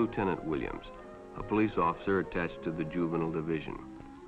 Lieutenant Williams, a police officer attached to the Juvenile Division.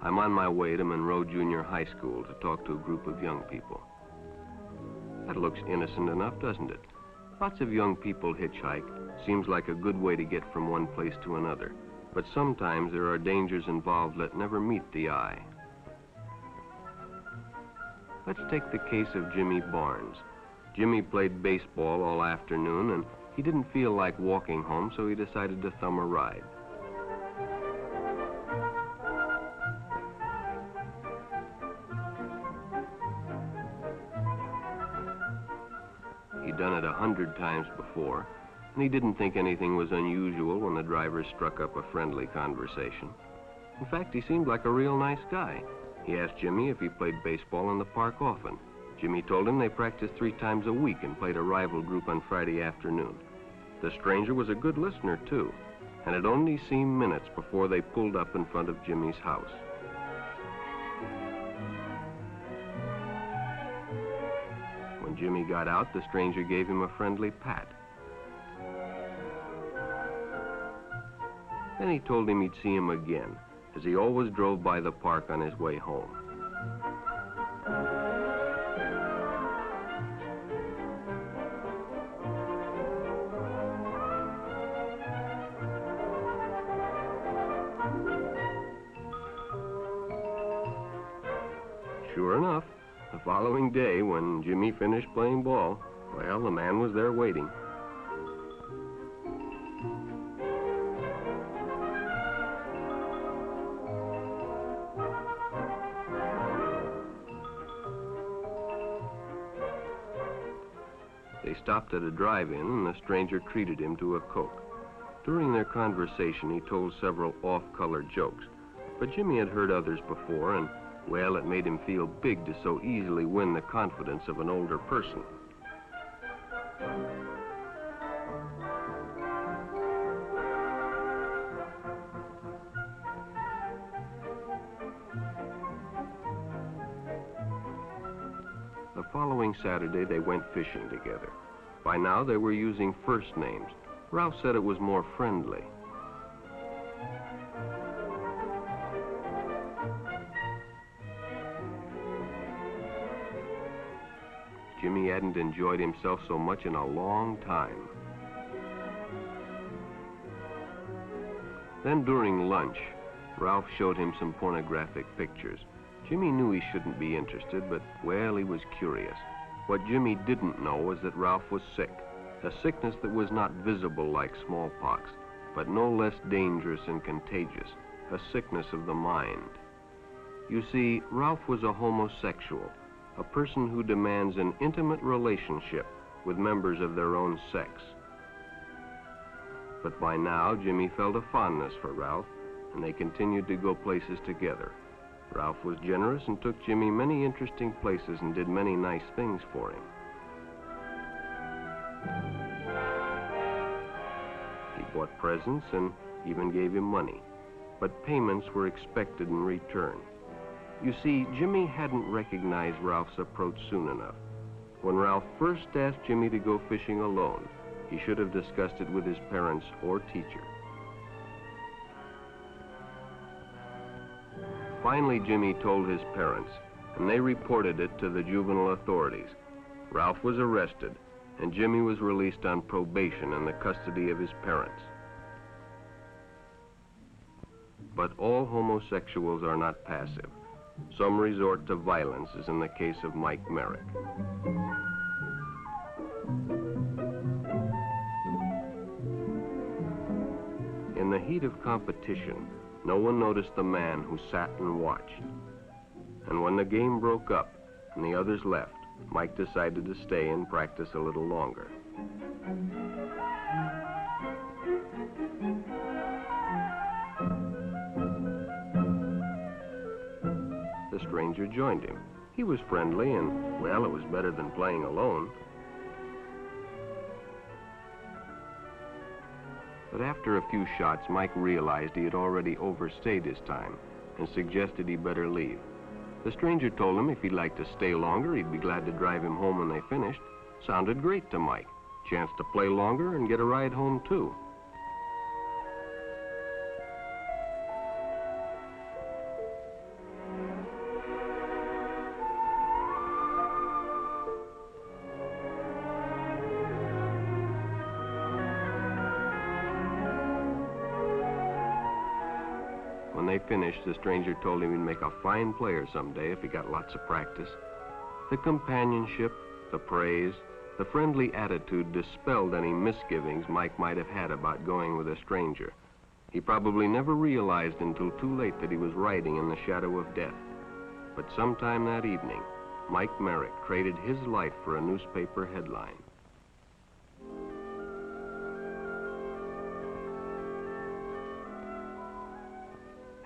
I'm on my way to Monroe Junior High School to talk to a group of young people. That looks innocent enough, doesn't it? Lots of young people hitchhike. Seems like a good way to get from one place to another. But sometimes there are dangers involved that never meet the eye. Let's take the case of Jimmy Barnes. Jimmy played baseball all afternoon, and he didn't feel like walking home, so he decided to thumb a ride. He'd done it 100 times before, and he didn't think anything was unusual when the driver struck up a friendly conversation. In fact, he seemed like a real nice guy. He asked Jimmy if he played baseball in the park often. Jimmy told him they practiced 3 times a week and played a rival group on Friday afternoon. The stranger was a good listener, too, and it only seemed minutes before they pulled up in front of Jimmy's house. When Jimmy got out, the stranger gave him a friendly pat. Then he told him he'd see him again, as he always drove by the park on his way home. Sure enough, the following day, when Jimmy finished playing ball, well, the man was there waiting. They stopped at a drive-in, and the stranger treated him to a Coke. During their conversation, he told several off-color jokes, but Jimmy had heard others before, and, well, it made him feel big to so easily win the confidence of an older person. The following Saturday, they went fishing together. By now, they were using first names. Ralph said it was more friendly. Jimmy hadn't enjoyed himself so much in a long time. Then during lunch, Ralph showed him some pornographic pictures. Jimmy knew he shouldn't be interested, but, well, he was curious. What Jimmy didn't know was that Ralph was sick, a sickness that was not visible like smallpox, but no less dangerous and contagious, a sickness of the mind. You see, Ralph was a homosexual, a person who demands an intimate relationship with members of their own sex. But by now, Jimmy felt a fondness for Ralph, and they continued to go places together. Ralph was generous and took Jimmy many interesting places and did many nice things for him. He bought presents and even gave him money, but payments were expected in return. You see, Jimmy hadn't recognized Ralph's approach soon enough. When Ralph first asked Jimmy to go fishing alone, he should have discussed it with his parents or teacher. Finally, Jimmy told his parents, and they reported it to the juvenile authorities. Ralph was arrested, and Jimmy was released on probation in the custody of his parents. But all homosexuals are not passive. Some resort to violence, as in the case of Mike Merrick. In the heat of competition, no one noticed the man who sat and watched. And when the game broke up and the others left, Mike decided to stay and practice a little longer. The stranger joined him. He was friendly and, well, it was better than playing alone. But after a few shots, Mike realized he had already overstayed his time and suggested he better leave. The stranger told him if he'd like to stay longer, he'd be glad to drive him home when they finished. Sounded great to Mike. Chance to play longer and get a ride home, too. When they finished, the stranger told him he'd make a fine player someday if he got lots of practice. The companionship, the praise, the friendly attitude dispelled any misgivings Mike might have had about going with a stranger. He probably never realized until too late that he was riding in the shadow of death. But sometime that evening, Mike Merrick traded his life for a newspaper headline.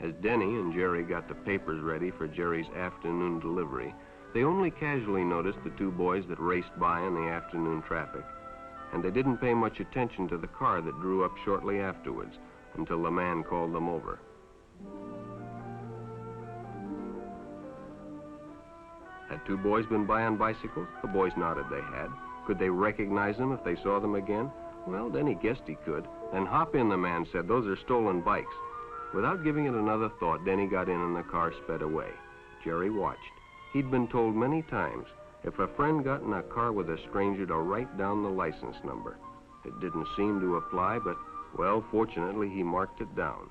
As Denny and Jerry got the papers ready for Jerry's afternoon delivery, they only casually noticed the two boys that raced by in the afternoon traffic, and they didn't pay much attention to the car that drew up shortly afterwards until the man called them over. Had two boys been by on bicycles? The boys nodded they had. Could they recognize them if they saw them again? Well, Denny guessed he could. Then hop in, the man said. Those are stolen bikes. Without giving it another thought, Denny got in and the car sped away. Jerry watched. He'd been told many times, if a friend got in a car with a stranger, to write down the license number. It didn't seem to apply, but, well, fortunately, he marked it down.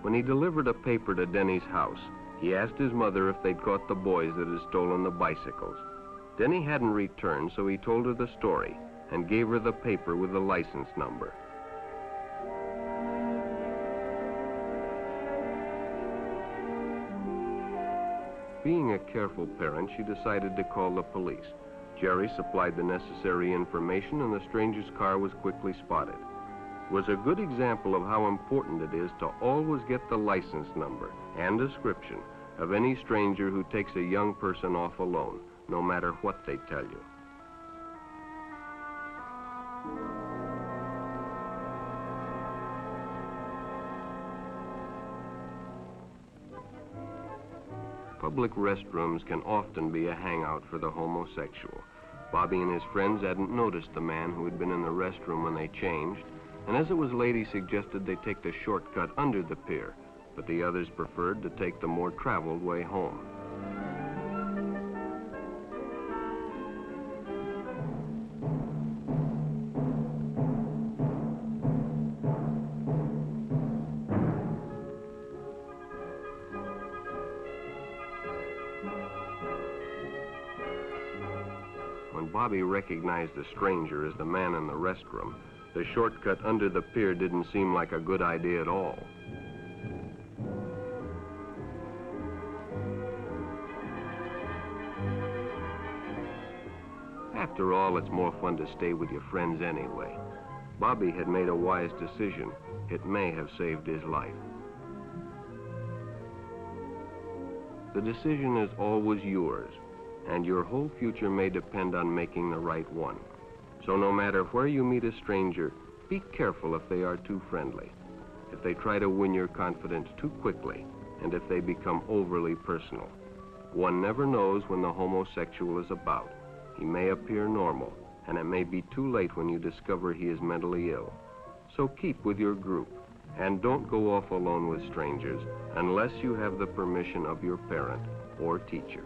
When he delivered a paper to Denny's house, he asked his mother if they'd caught the boys that had stolen the bicycles. Denny hadn't returned, so he told her the story and gave her the paper with the license number. Being a careful parent, she decided to call the police. Jerry supplied the necessary information, and the stranger's car was quickly spotted. It was a good example of how important it is to always get the license number and description of any stranger who takes a young person off alone, no matter what they tell you. Public restrooms can often be a hangout for the homosexual. Bobby and his friends hadn't noticed the man who had been in the restroom when they changed, and as it was late, he suggested they take the shortcut under the pier, but the others preferred to take the more traveled way home. When Bobby recognized the stranger as the man in the restroom, the shortcut under the pier didn't seem like a good idea at all. After all, it's more fun to stay with your friends anyway. Bobby had made a wise decision. It may have saved his life. The decision is always yours, and your whole future may depend on making the right one. So no matter where you meet a stranger, be careful if they are too friendly, if they try to win your confidence too quickly, and if they become overly personal. One never knows when the homosexual is about. He may appear normal, and it may be too late when you discover he is mentally ill. So keep with your group, and don't go off alone with strangers unless you have the permission of your parent or teacher.